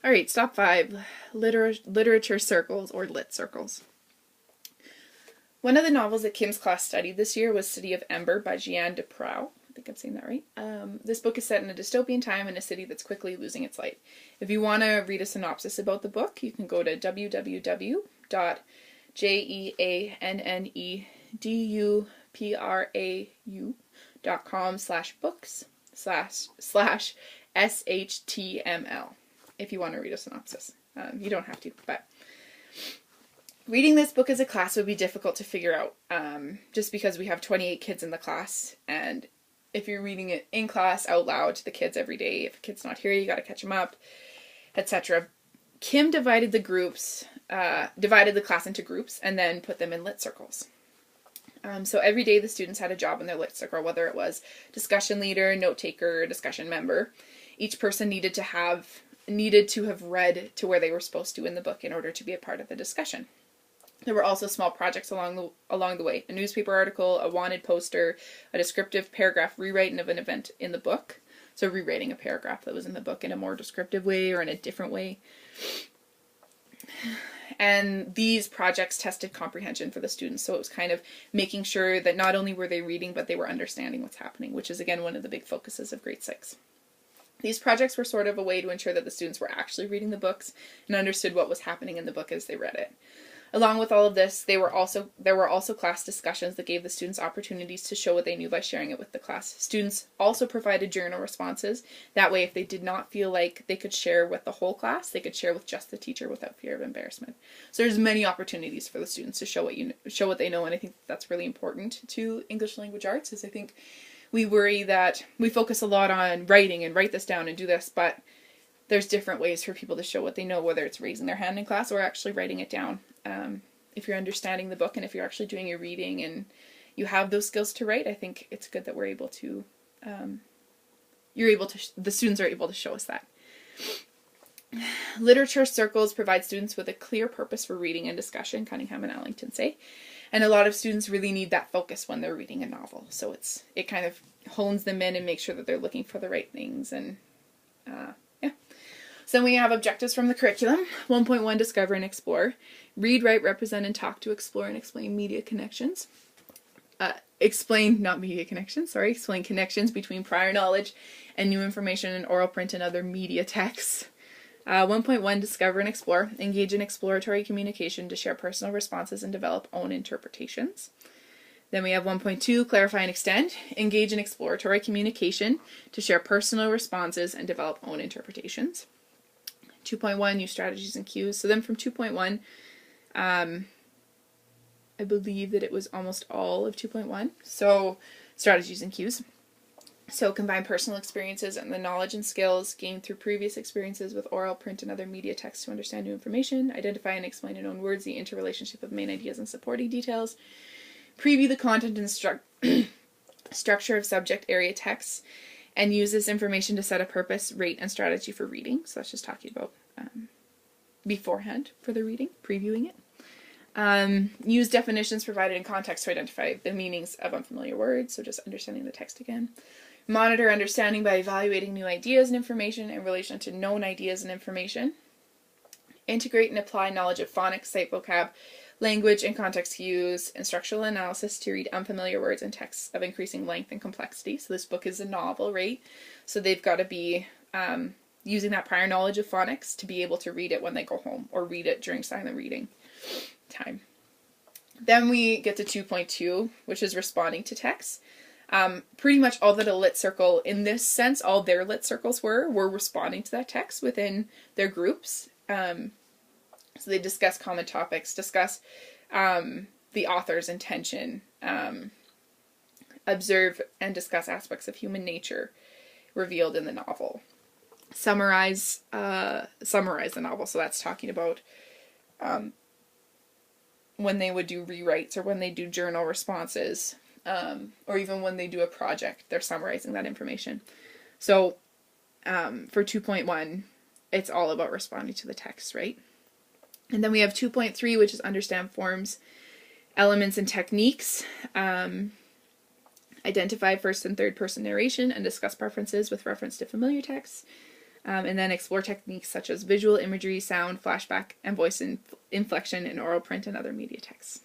All right, stop 5, literature circles or lit circles. One of the novels that Kim's class studied this year was City of Ember by Jeanne Deprau. I think I'm saying that right. This book is set in a dystopian time in a city that's quickly losing its light. If you want to read a synopsis about the book, you can go to www.jeanneduprau.com/books/SHTML if you want to read a synopsis. You don't have to, but reading this book as a class would be difficult to figure out, just because we have 28 kids in the class, and if you're reading it in class out loud to the kids every day, if a kid's not here, you got to catch them up, etc. Kim divided the class into groups and then put them in lit circles. So every day the students had a job in their lit circle, whether it was discussion leader, note taker, discussion member. Each person needed to have read to where they were supposed to in the book in order to be a part of the discussion. There were also small projects along the way. A newspaper article, a wanted poster, a descriptive paragraph rewriting of an event in the book. So rewriting a paragraph that was in the book in a more descriptive way or in a different way. And these projects tested comprehension for the students. So it was kind of making sure that not only were they reading, but they were understanding what's happening, which is, again, one of the big focuses of grade 6. These projects were sort of a way to ensure that the students were actually reading the books and understood what was happening in the book as they read it. Along with all of this, there were also class discussions that gave the students opportunities to show what they knew by sharing it with the class. Students also provided journal responses. That way, if they did not feel like they could share with the whole class, they could share with just the teacher without fear of embarrassment. So there's many opportunities for the students to show what they know, and I think that's really important to English language arts. Is I think we worry that we focus a lot on writing and write this down and do this, but there's different ways for people to show what they know, whether it's raising their hand in class or actually writing it down. If you're understanding the book and if you're actually doing your reading and you have those skills to write, I think it's good that the students are able to show us that. Literature circles provide students with a clear purpose for reading and discussion, Cunningham and Allington say. And a lot of students really need that focus when they're reading a novel. So it kind of hones them in and makes sure that they're looking for the right things. And so then we have objectives from the curriculum. 1.1, discover and explore. Read, write, represent, and talk to explore and explain media connections. Explain connections between prior knowledge and new information in oral, print, and other media texts. 1.1, discover and explore. Engage in exploratory communication to share personal responses and develop own interpretations. Then we have 1.2, clarify and extend. Engage in exploratory communication to share personal responses and develop own interpretations. 2.1, use strategies and cues. So then from 2.1, I believe that it was almost all of 2.1. So strategies and cues. So combine personal experiences and the knowledge and skills gained through previous experiences with oral, print, and other media texts to understand new information. Identify and explain in own words the interrelationship of main ideas and supporting details. Preview the content and structure of subject area texts. And use this information to set a purpose, rate, and strategy for reading. So that's just talking about beforehand for the reading, previewing it. Use definitions provided in context to identify the meanings of unfamiliar words, so just understanding the text again. Monitor understanding by evaluating new ideas and information in relation to known ideas and information. Integrate and apply knowledge of phonics, sight vocab, language, and context cues. Instructional analysis to read unfamiliar words and texts of increasing length and complexity. So this book is a novel, right? So they've got to be using that prior knowledge of phonics to be able to read it when they go home or read it during silent reading time. Then we get to 2.2, which is responding to text. Pretty much all that a lit circle, in this sense, all their lit circles were responding to that text within their groups. So they discuss common topics, discuss the author's intention, observe and discuss aspects of human nature revealed in the novel. Summarize the novel. So that's talking about when they would do rewrites or when they do journal responses, or even when they do a project, they're summarizing that information. So for 2.1, it's all about responding to the text, right? And then we have 2.3, which is understand forms, elements, and techniques. Identify first and third person narration and discuss preferences with reference to familiar texts. And then explore techniques such as visual imagery, sound, flashback, and voice inflection in oral, print, and other media texts.